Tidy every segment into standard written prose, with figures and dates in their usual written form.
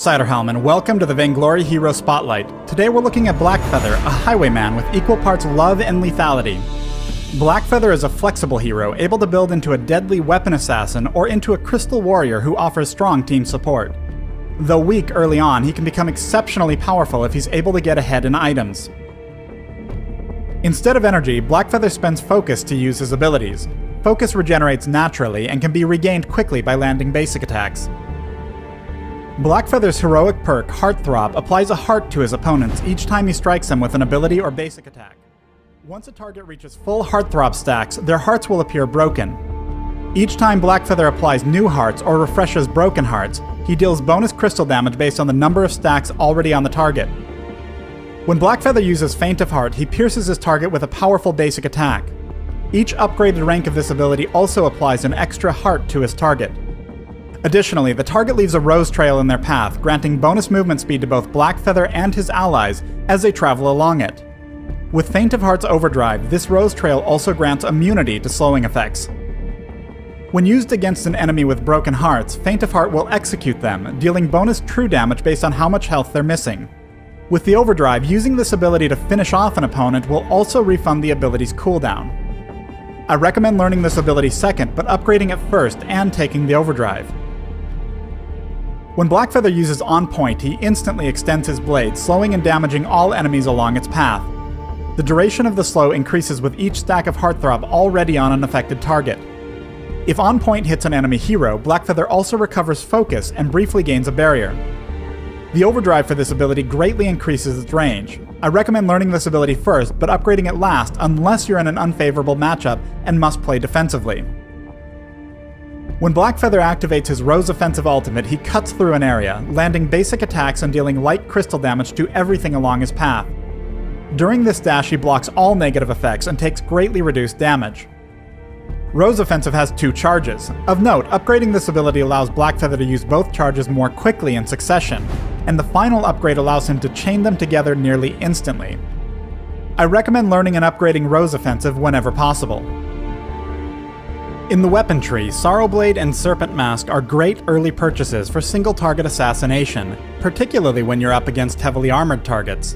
Ciderhelm, and welcome to the Vainglory Hero Spotlight. Today we're looking at Blackfeather, a highwayman with equal parts love and lethality. Blackfeather is a flexible hero, able to build into a deadly weapon assassin or into a crystal warrior who offers strong team support. Though weak early on, he can become exceptionally powerful if he's able to get ahead in items. Instead of energy, Blackfeather spends focus to use his abilities. Focus regenerates naturally and can be regained quickly by landing basic attacks. Blackfeather's heroic perk, Heartthrob, applies a heart to his opponents each time he strikes them with an ability or basic attack. Once a target reaches full Heartthrob stacks, their hearts will appear broken. Each time Blackfeather applies new hearts or refreshes broken hearts, he deals bonus crystal damage based on the number of stacks already on the target. When Blackfeather uses Faint of Heart, he pierces his target with a powerful basic attack. Each upgraded rank of this ability also applies an extra heart to his target. Additionally, the target leaves a rose trail in their path, granting bonus movement speed to both Blackfeather and his allies as they travel along it. With Faint of Heart's overdrive, this rose trail also grants immunity to slowing effects. When used against an enemy with broken hearts, Faint of Heart will execute them, dealing bonus true damage based on how much health they're missing. With the overdrive, using this ability to finish off an opponent will also refund the ability's cooldown. I recommend learning this ability second, but upgrading it first and taking the overdrive. When Blackfeather uses On Point, he instantly extends his blade, slowing and damaging all enemies along its path. The duration of the slow increases with each stack of Heartthrob already on an affected target. If On Point hits an enemy hero, Blackfeather also recovers focus and briefly gains a barrier. The overdrive for this ability greatly increases its range. I recommend learning this ability first, but upgrading it last unless you're in an unfavorable matchup and must play defensively. When Blackfeather activates his Rose Offensive ultimate, he cuts through an area, landing basic attacks and dealing light crystal damage to everything along his path. During this dash, he blocks all negative effects and takes greatly reduced damage. Rose Offensive has 2 charges. Of note, upgrading this ability allows Blackfeather to use both charges more quickly in succession, and the final upgrade allows him to chain them together nearly instantly. I recommend learning and upgrading Rose Offensive whenever possible. In the weapon tree, Sorrowblade and Serpent Mask are great early purchases for single-target assassination, particularly when you're up against heavily armored targets.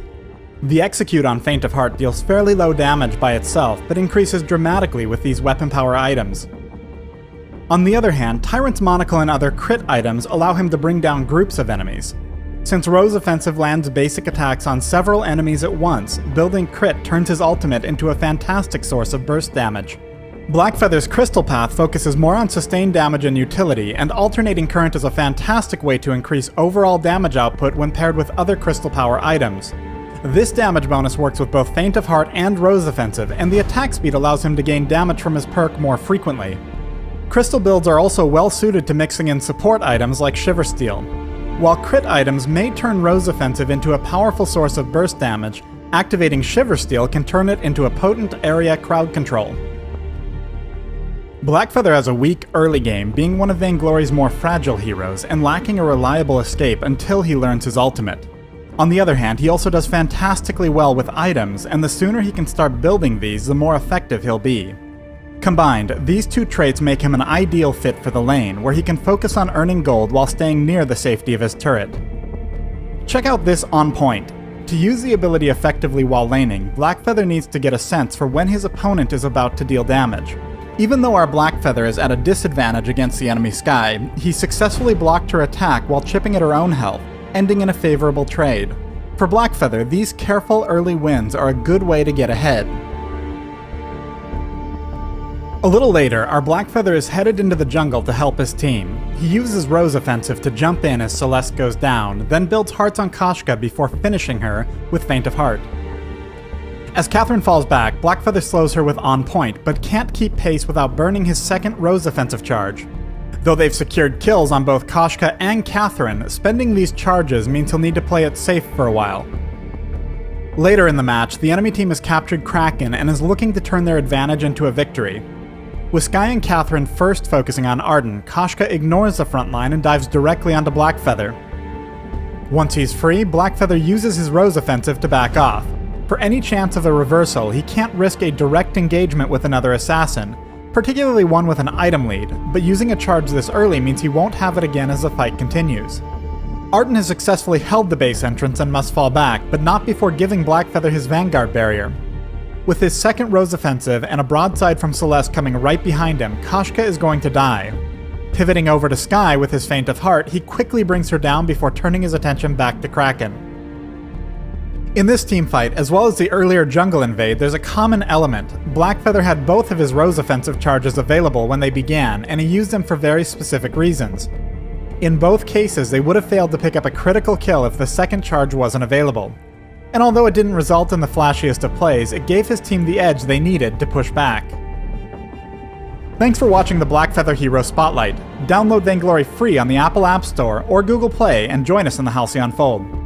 The Execute on Faint of Heart deals fairly low damage by itself, but increases dramatically with these weapon power items. On the other hand, Tyrant's Monocle and other crit items allow him to bring down groups of enemies. Since Rose Offensive lands basic attacks on several enemies at once, building crit turns his ultimate into a fantastic source of burst damage. Blackfeather's Crystal Path focuses more on sustained damage and utility, and Alternating Current is a fantastic way to increase overall damage output when paired with other crystal power items. This damage bonus works with both Faint of Heart and Rose Offensive, and the attack speed allows him to gain damage from his perk more frequently. Crystal builds are also well suited to mixing in support items like Shiver Steel. While crit items may turn Rose Offensive into a powerful source of burst damage, activating Shiver Steel can turn it into a potent area crowd control. Blackfeather has a weak early game, being one of Vainglory's more fragile heroes, and lacking a reliable escape until he learns his ultimate. On the other hand, he also does fantastically well with items, and the sooner he can start building these, the more effective he'll be. Combined, these 2 traits make him an ideal fit for the lane, where he can focus on earning gold while staying near the safety of his turret. Check out this On Point. To use the ability effectively while laning, Blackfeather needs to get a sense for when his opponent is about to deal damage. Even though our Blackfeather is at a disadvantage against the enemy Skye, he successfully blocked her attack while chipping at her own health, ending in a favorable trade. For Blackfeather, these careful early wins are a good way to get ahead. A little later, our Blackfeather is headed into the jungle to help his team. He uses Rose Offensive to jump in as Celeste goes down, then builds hearts on Koshka before finishing her with Faint of Heart. As Catherine falls back, Blackfeather slows her with On Point, but can't keep pace without burning his second Rose Offensive charge. Though they've secured kills on both Koshka and Catherine, spending these charges means he'll need to play it safe for a while. Later in the match, the enemy team has captured Kraken and is looking to turn their advantage into a victory. With Skye and Catherine first focusing on Arden, Koshka ignores the front line and dives directly onto Blackfeather. Once he's free, Blackfeather uses his Rose Offensive to back off. For any chance of a reversal, he can't risk a direct engagement with another assassin, particularly one with an item lead, but using a charge this early means he won't have it again as the fight continues. Arton has successfully held the base entrance and must fall back, but not before giving Blackfeather his Vanguard barrier. With his second Rose offensive and a broadside from Celeste coming right behind him, Koshka is going to die. Pivoting over to Skye with his Feint of Heart, he quickly brings her down before turning his attention back to Kraken. In this teamfight, as well as the earlier jungle invade, there's a common element. Blackfeather had both of his Rose offensive charges available when they began, and he used them for very specific reasons. In both cases, they would have failed to pick up a critical kill if the second charge wasn't available. And although it didn't result in the flashiest of plays, it gave his team the edge they needed to push back. Thanks for watching the Blackfeather Hero Spotlight. Download Vainglory free on the Apple App Store or Google Play and join us in the Halcyon Fold.